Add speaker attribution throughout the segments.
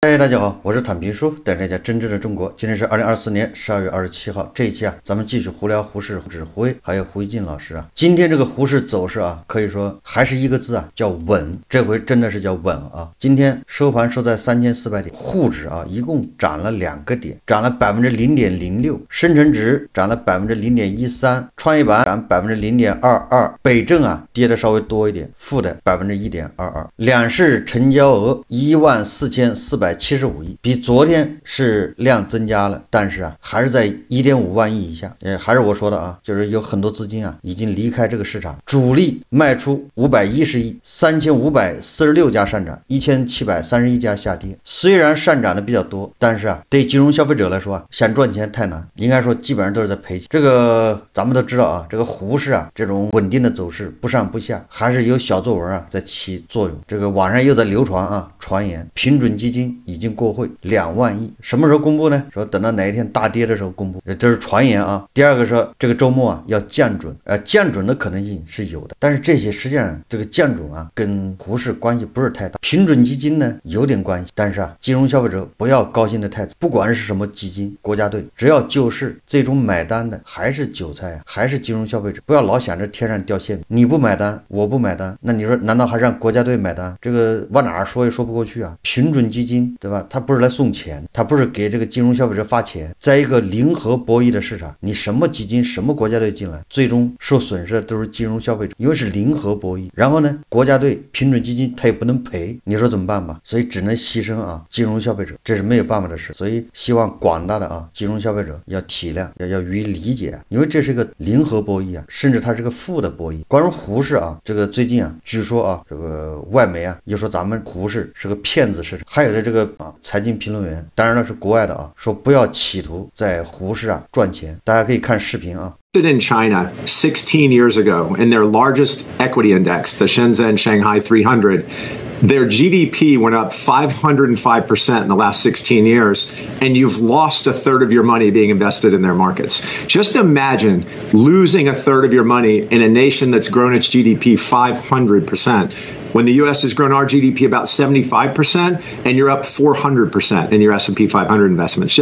Speaker 1: 嗨，大家好，我是坦平叔，带大家真正的中国。今天是2024年12月27号，这一期咱们继续胡聊胡适、胡威还有胡一进老师今天这个胡适走势可以说还是一个字叫稳。这回真的是叫稳今天收盘收在3400点，沪指一共涨了2个点，涨了0.06%，深成指涨了0.13%，创业板涨0.22%，北证跌的稍微多一点，负的1.22%。两市成交额14475亿，比昨天是量增加了，但是还是在1.5万亿以下。还是我说的就是有很多资金已经离开这个市场，主力卖出510亿，3546家上涨，1731家下跌。虽然上涨的比较多，但是对金融消费者来说想赚钱太难，应该说基本上都是在赔钱。这个咱们都知道这个胡适这种稳定的走势不上不下，还是有小作文在起作用。这个网上又在流传传言平准基金已经过会2万亿，什么时候公布呢？说等到哪一天大跌的时候公布，这是传言第二个说这个周末要降准，降准的可能性是有的，但是这些实际上这个降准跟胡适关系不是太大。平准基金呢有点关系，但是金融消费者不要高兴的太早，不管是什么基金、国家队，只要救市，最终买单的还是韭菜还是金融消费者。不要老想着天上掉馅饼，你不买单，我不买单，那你说难道还让国家队买单？这个往哪儿说也说不过去平准基金对吧？它不是来送钱，它不是给这个金融消费者发钱。在一个零和博弈的市场，你什么基金什么国家队进来，最终受损失的都是金融消费者，因为是零和博弈。然后呢，国家队平准基金它也不能赔，你说怎么办吧？所以只能牺牲金融消费者，这是没有办法的事。所以希望广大的金融消费者要体谅，要予以理解因为这是一个零和博弈甚至它是个负的博弈。关于胡适这个最近据说这个外媒又说咱们胡适是个骗子市场，还有的这个财经评论员，当然了是国外的说不要企图在胡适赚钱。大家可以看视频
Speaker 2: In China 16 years ago, in their largest equity index, the Shenzhen Shanghai 300, their GDP went up 505% in the last 16 years, and you've lost a third of your money being invested in their markets. Just imagine losing a third of your money in a nation that's grown its GDP 500%. When the U.S. has grown our GDP about 75%, and you're up 400% in your S&P 500 investments.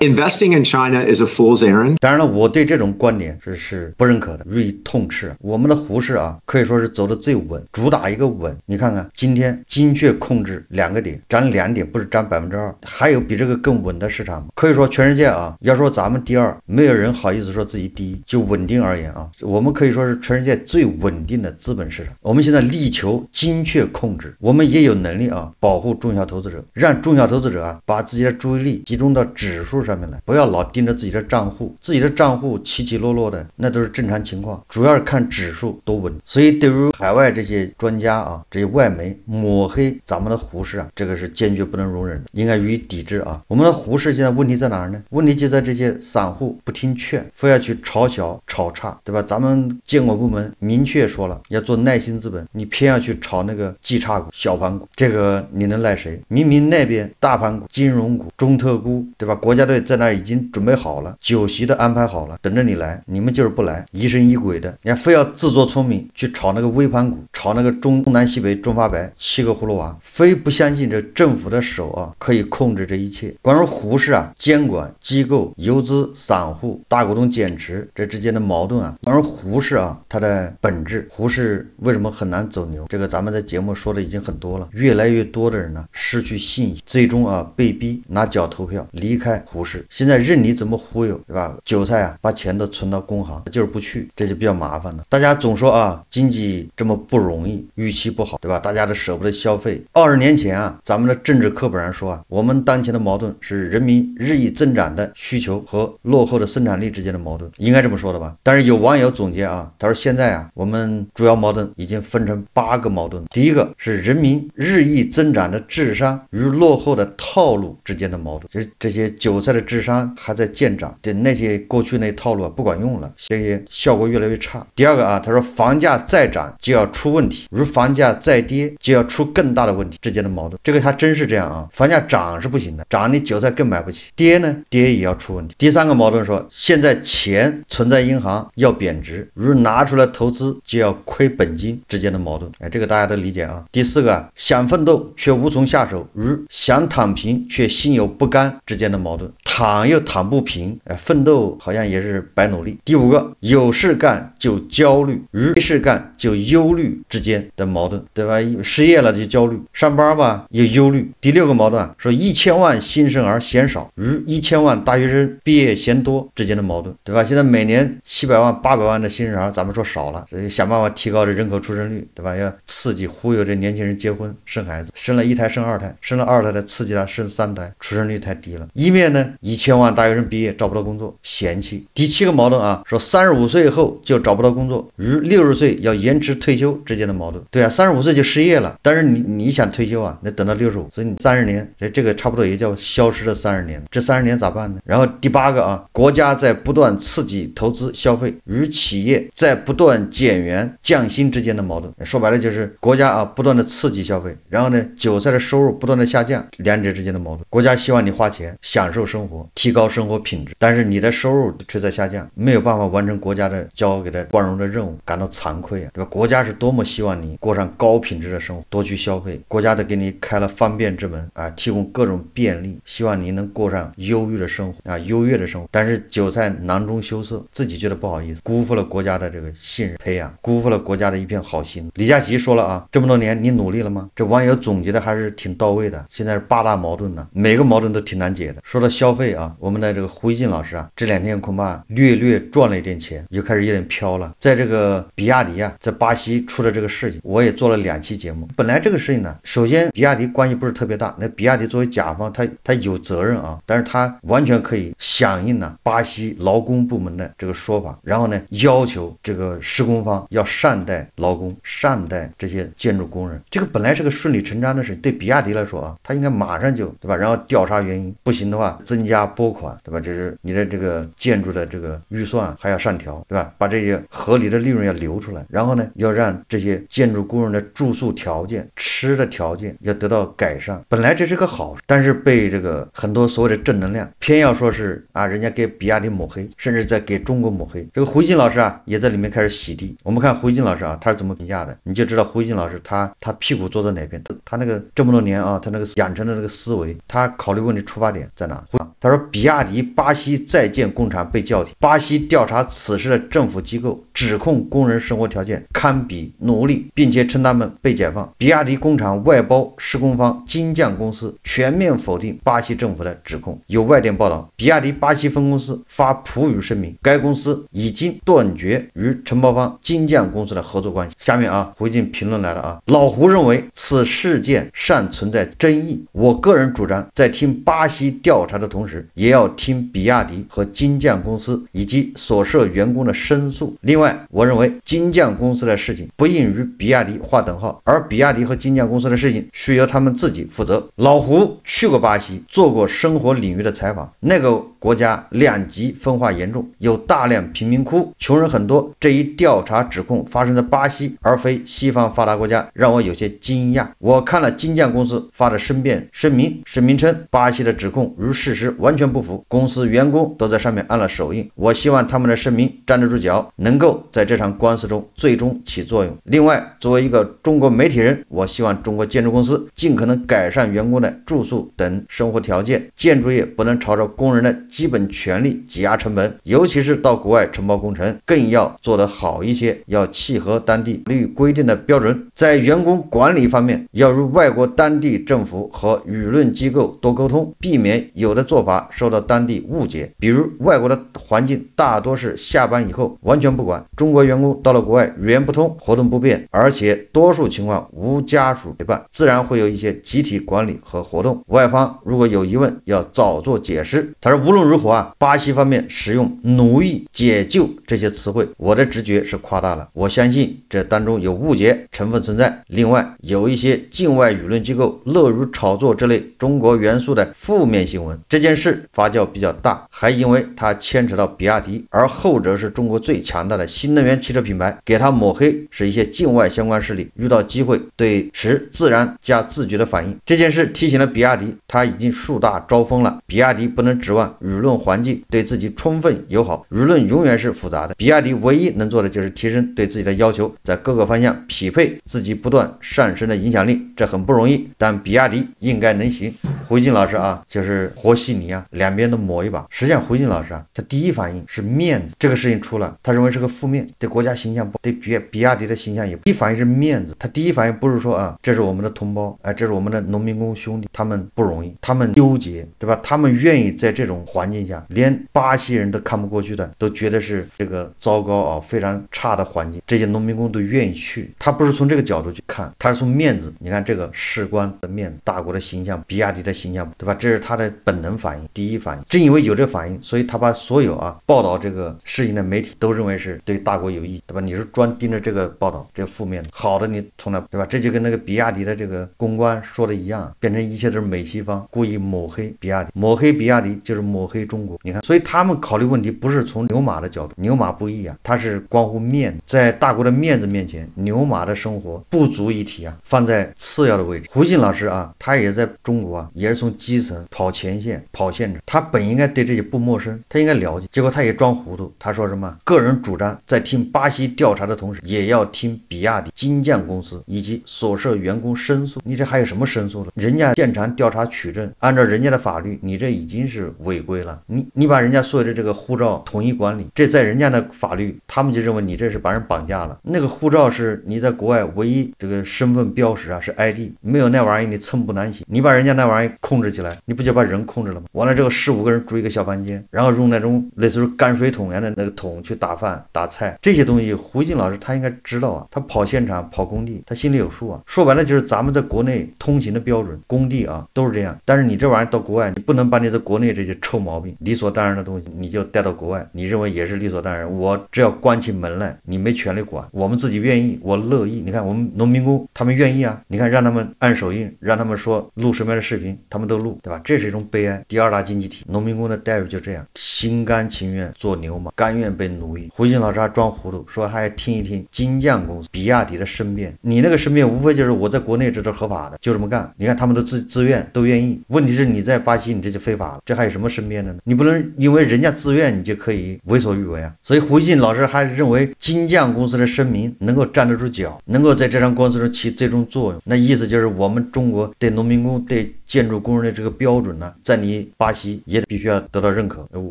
Speaker 2: Investing in China is a fool's errand.
Speaker 1: 当然了，我对这种观点是不认可的，予以痛斥。我们的胡适可以说是走的最稳，主打一个稳。你看看今天精确控制2个点，涨2点，不是涨2%，还有比这个更稳的市场吗？可以说全世界要说咱们第二，没有人好意思说自己第一。就稳定而言我们可以说是全世界最稳定的资本市场。我们现在力求精确控制，我们也有能力保护中小投资者，让中小投资者把自己的注意力集中到指数上面来，不要老盯着自己的账户，自己的账户起起落落的那都是正常情况，主要是看指数多稳。所以对于海外这些专家这些外媒抹黑咱们的胡适这个是坚决不能容忍的，应该予以抵制我们的胡适现在问题在哪儿呢？问题就在这些散户不听劝，非要去炒小炒差，对吧？咱们监管部门明确说了要做耐心资本，你偏要去炒那个绩差股、小盘股，这个你能赖谁？明明那边大盘股、金融股、中特估，对吧？国家队在那已经准备好了，酒席都安排好了，等着你来，你们就是不来，疑神疑鬼的，你还非要自作聪明去炒那个微盘股，炒那个中南西北、中发白7个葫芦娃，非不相信这政府的手可以控制这一切。关于胡适监管机构、游资、散户、大股东减持这之间的矛盾关于胡适它的本质，胡适为什么很难走牛？这个咱们在节目说的已经很多了，越来越多的人失去信心，最终被逼拿脚投票离开胡适。现在任你怎么忽悠，对吧？韭菜把钱都存到工行，就是不去，这就比较麻烦了。大家总说经济这么不容易，预期不好，对吧？大家都舍不得消费。20年前咱们的政治课本上说我们当前的矛盾是人民日益增长的需求和落后的生产力之间的矛盾，应该这么说的吧？但是有网友总结他说现在我们主要矛盾已经分成8个矛盾。第一个是人民日益增长的智商与落后的套路之间的矛盾，就是这些韭菜的智商还在见长，对那些过去那套路不管用了，这些效果越来越差。第二个他说房价再涨就要出问题，如房价再跌就要出更大的问题之间的矛盾，这个还真是这样房价涨是不行的，涨你韭菜更买不起，跌呢跌也要出问题。第三个矛盾说现在钱存在银行要贬值，如拿出来投资就要亏本金之间的矛盾。这个大家都理解啊。第4个想奋斗却无从下手，与想躺平却心有不甘之间的矛盾。躺又躺不平，奋斗好像也是白努力。第5个有事干就焦虑，与没事干就忧虑之间的矛盾，对吧？失业了就焦虑，上班吧又忧虑。第6个矛盾说1000万新生儿嫌少，与1000万大学生毕业嫌多之间的矛盾，对吧？现在每年700万800万的新生儿，咱们说少了，所以想办法提高这人口出生率，对吧？要刺激忽悠这年轻人结婚生孩子，生了1胎生2胎，生了2胎的刺激他生3胎，出生率太低了。一面呢1000万大学生毕业找不到工作，嫌弃。第7个矛盾啊，说35岁后就找不到工作，与60岁要延迟退休之间的矛盾。对啊，35岁就失业了，但是你想退休啊，那等到65，所以你30年，这个差不多也叫消失的30年。这30年咋办呢？然后第8个啊，国家在不断刺激投资消费，与企业在不断减员降薪之间的矛盾。说白了就是国家啊不断的刺激消费，然后呢韭菜的收入不断的下降，两者之间的矛盾。国家希望你花钱享受生活，提高生活品质，但是你的收入却在下降，没有办法完成国家的交给他光荣的任务，感到惭愧啊，对吧？国家是多么希望你过上高品质的生活，多去消费，国家都给你开了方便之门啊，提供各种便利，希望你能过上优越的生活啊，优越的生活。但是韭菜囊中羞涩，自己觉得不好意思，辜负了国家的这个信任培养，辜负了国家的一片好心。李佳琦说了啊，这么多年你努力了吗？这网友总结的还是挺到位的。现在是8大矛盾呢，每个矛盾都挺难解的。说到消费啊，我们的这个胡一静老师啊，这2天恐怕略赚了一点钱，又开始有点飘了。在这个比亚迪啊，在巴西出了这个事情，我也做了2期节目。本来这个事情呢，首先比亚迪关系不是特别大，那比亚迪作为甲方，他有责任啊，但是他完全可以响应呢巴西劳工部门的这个说法，然后呢要求这个施工方要善待劳工，善待这些建筑工人。这个本来是个顺理成章的事，对比亚迪来说啊，他应该马上就对吧，然后调查原因，不行的话增加拨款，对吧？这是你的这个建筑的这个预算还要上调，对吧？把这些合理的利润要留出来，然后呢要让这些建筑工人的住宿条件、吃的条件要得到改善。本来这是个好事，但是被这个很多所谓的正能量偏要说是啊，人家给比亚迪抹黑，甚至在给中国抹黑。这个胡一静老师啊也在里面开始洗地。我们看胡一静老师啊，他是怎么评价的，你就知道胡一静老师他屁股坐在哪边，他那个这么多年啊，他那个养成的那个思维，他考虑问题出发点在哪？他说比亚迪巴西在建工厂被叫停，巴西调查此事的政府机构指控工人生活条件堪比奴隶，并且称他们被解放。比亚迪工厂外包施工方金匠公司全面否定巴西政府的指控。有外电报道，比亚迪巴西分公司发普语声明，该公司已经断绝与承包方金匠公司的合作关系。下面啊，胡一静评论来了啊，老胡认为此事件尚存在争议，我个人主张在听巴西调查的同时，也要听比亚迪和金匠公司以及所涉员工的申诉。另外，我认为金匠公司的事情不应与比亚迪划等号，而比亚迪和金匠公司的事情需由他们自己负责。老胡去过巴西，做过生活领域的采访，那个国家两极分化严重，有大量贫民窟，穷人很多。这一调查指控发生在巴西而非西方发达国家，让我有些惊讶。我看了金匠公司发的声明称巴西的指控与事实完全不符，公司员工都在上面按了手印。我希望他们的声明站得住脚，能够在这场官司中最终起作用。另外，作为一个中国媒体人，我希望中国建筑公司尽可能改善员工的住宿等生活条件，建筑业不能朝着工人的基本权利挤压成本，尤其是到国外承包工程，更要做得好一些，要契合当地法律规定的标准。在员工管理方面，要与外国当地政府和舆论机构多沟通，避免有的做法受到当地误解。比如外国的环境大多是下班以后完全不管，中国员工到了国外语言不通，活动不便，而且多数情况无家属陪伴，自然会有一些集体管理和活动。外方如果有疑问，要早做解释。他说无论如何啊，巴西方面使用奴役、解救这些词汇，我的直觉是夸大了，我相信这当中有误解成分存在。另外，有一些境外舆论机构乐于炒作这类中国元素的负面新闻。这件件事发酵比较大，还因为它牵扯到比亚迪，而后者是中国最强大的新能源汽车品牌，给它抹黑是一些境外相关势力遇到机会对时自然加自觉的反应。这件事提醒了比亚迪，它已经树大招风了。比亚迪不能指望舆论环境对自己充分友好，舆论永远是复杂的。比亚迪唯一能做的就是提升对自己的要求，在各个方向匹配自己不断上升的影响力，这很不容易，但比亚迪应该能行。胡锦老师啊，就是和稀泥啊，两边都抹一把。实际上胡锦老师啊，他第一反应是面子，这个事情出了，他认为是个负面，对国家形象不，对比亚迪的形象也不。第一反应是面子，他第一反应不是说啊，这是我们的同胞，哎，这是我们的农民工兄弟，他们不容易，他们纠结，对吧？他们愿意在这种环境下，连巴西人都看不过去的，都觉得是这个糟糕啊，非常差的环境，这些农民工都愿意去。他不是从这个角度去看，他是从面子。你看这个事关的面子，大国的形象，比亚迪的形象，对吧？这是他的本能反应，第一反应。正因为有这反应，所以他把所有报道这个事情的媒体都认为是对大国有益，对吧？你是专盯着这个报道，这个负面的，好的你从来，对吧？这就跟那个比亚迪的这个公关说的一样，变成一切都是美西方故意抹黑比亚迪，抹黑比亚迪就是抹黑中国。你看，所以他们考虑问题不是从牛马的角度，牛马不义啊，它是关乎面子，在大国的面子面前，牛马的生活不足一提啊，放在次要的位置。胡锦老师啊，他也在中国啊，也是从基层跑前线跑现场，他本应该对这些不陌生，他应该了解，结果他也装糊涂。他说什么？个人主张在听巴西调查的同时，也要听比亚迪、金匠公司以及所涉员工申诉。你这还有什么申诉的？人家现场调查取证，按照人家的法律，你这已经是违规了。你把人家所有的这个护照统一管理，这在人家的法律，他们就认为你这是把人绑架了。那个护照是你在国外唯一这个身份标识啊，是 ID， 没有那玩意你寸步难行。你把人家那玩意控制起来，你不就把人控制了吗？完了这个15个人住一个小房间，然后用那种类似于泔水桶一样的那个桶去打饭打菜，这些东西胡锦老师他应该知道啊，他跑现场跑工地，他心里有数啊。说白了就是咱们在国内通行的标准，工地啊都是这样，但是你这玩意到国外，你不能把你在国内这些臭毛病、理所当然的东西，你就带到国外，你认为也是理所当然。我只要关起门来，你没权利管，我们自己愿意，我乐意。你看我们农民工他们愿意啊，你看让他们按手印，让他们说录什么样的视频，他们都录，对吧？这是一种悲哀。第二大经济体，农民工的待遇就这样，心甘情愿做牛马，甘愿被奴役。胡锦老师还装糊涂，说还听一听金匠公司、比亚迪的申辩，你那个申辩无非就是我在国内这是合法的，就这么干。你看他们都自愿都愿意，问题是你在巴西你这就非法了，这还有什么申辩的呢？你不能因为人家自愿你就可以为所欲为啊。所以胡锦老师还认为金匠公司的声明能够站得住脚，能够在这场官司中起最终作用，那意思就是我们中国对农民工对建筑工人的这个标准呢，在你巴西也必须要得到认可，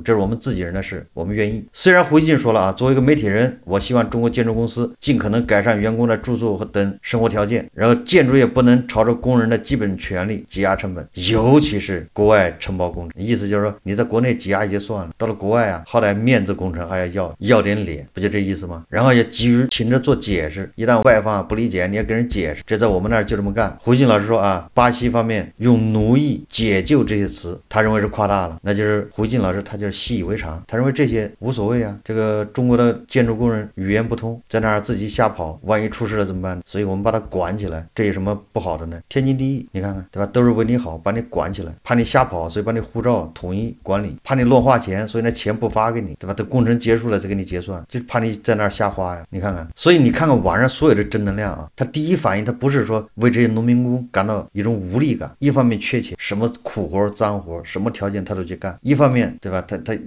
Speaker 1: 这是我们自己人的事，我们愿意。虽然胡锦说了啊，作为一个媒体人，我希望中国建筑公司尽可能改善员工的住宿和等生活条件，然后建筑业不能朝着工人的基本权利挤压成本，尤其是国外承包工程。意思就是说你在国内挤压也就算了，到了国外啊，好歹面子工程还要点脸，不就这意思吗？然后也急于勤着做解释，一旦外方不理解，你要跟人解释，这在我们那儿就这么干。胡锦老师说啊，巴西方面用奴役、解救这些词，他认为是夸大了，那就是胡锦老师他就是习以为常，他认为这些无所谓啊。这个中国的建筑工人语言不通，在那儿自己瞎跑，万一出事了怎么办？所以我们把他管起来，这有什么不好的呢？天经地义，你看看，对吧？都是为你好，把你管起来，怕你瞎跑，所以把你护照统一管理，怕你乱花钱，所以那钱不发给你，对吧？等工程结束了再给你结算，就怕你在那儿瞎花呀。你看看，所以你看看网上所有的正能量啊，他第一反应他不是说为这些农民工感到一种无力感，一方面缺钱，什么苦活脏活什么条件他都去干，一方面对吧，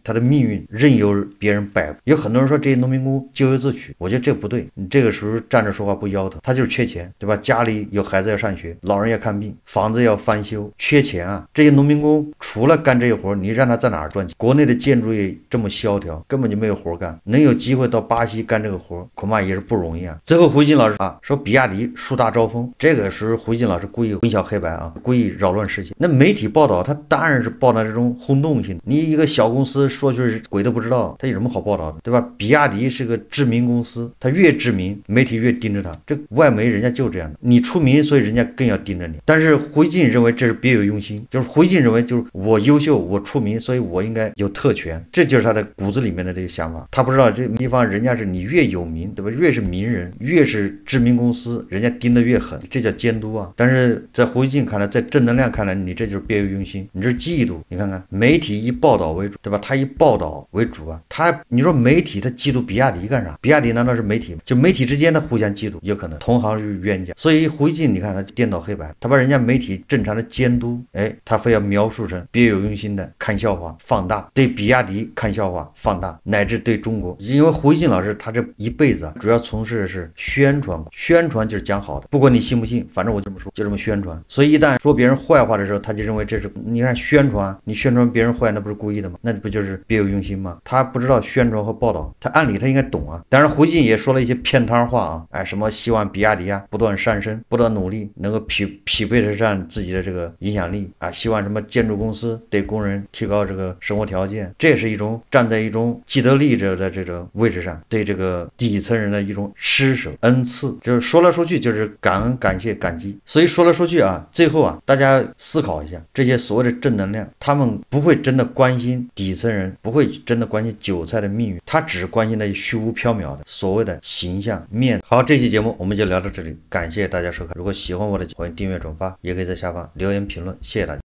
Speaker 1: 他的命运任由别人摆布。有很多人说这些农民工咎由自取，我觉得这不对，你这个时候站着说话不腰疼，他就是缺钱，对吧？家里有孩子要上学，老人要看病，房子要翻修，缺钱啊。这些农民工除了干这些活，你让他在哪儿赚钱？国内的建筑业这么萧条，根本就没有活干，能有机会到巴西干这个活恐怕也是不容易啊。最后胡锦老师啊说比亚迪树大招风，这个是胡锦老师故意混淆黑白啊，故意扰乱事情。那媒体报道他当然是报道这种轰动性，你一个小公司说句鬼都不知道，他有什么好报道的，对吧？比亚迪是个知名公司，他越知名媒体越盯着他，这外媒人家就这样的，你出名所以人家更要盯着你。但是胡锦认为这是别有用心，就是胡锦认为就是我优秀我出名，所以我应该有特权，这就是他的骨子里面的这个想法。他不知道这地方人家是你越有名，对吧？越是名人越是知名公司，人家盯得越狠，这叫监督啊。但是在胡锦看来，在正能量量看来，你这就是别有用心，你这是嫉妒。你看看媒体以报道为主，对吧？他以报道为主啊，你说媒体他嫉妒比亚迪干啥？比亚迪难道是媒体吗？就媒体之间的互相嫉妒，有可能同行是冤家。所以胡锡进你看他颠倒黑白，他把人家媒体正常的监督，他非要描述成别有用心的看笑话放大，对比亚迪看笑话放大，乃至对中国。因为胡锡进老师他这一辈子啊，主要从事的是宣传，宣传就是讲好的，不管你信不信，反正我这么说，就这么宣传。所以一旦说别人坏话的时候，他就认为这是你看宣传，你宣传别人坏，那不是故意的吗？那不就是别有用心吗？他不知道宣传和报道，他按理他应该懂啊。当然胡锡进也说了一些片汤话啊，什么希望比亚迪啊不断上升，不断努力，能够匹配得上自己的这个影响力啊，希望什么建筑公司对工人提高这个生活条件，这也是一种站在一种既得利益者的这种位置上对这个底层人的一种施舍恩赐，就是说来说去就是感恩感谢感激。所以说来说去啊，最后啊大家思考一下，这些所谓的正能量，他们不会真的关心底层人，不会真的关心韭菜的命运，他只是关心的虚无缥缈的所谓的形象面。好，这期节目我们就聊到这里，感谢大家收看。如果喜欢我的，欢迎订阅转发，也可以在下方留言评论，谢谢大家。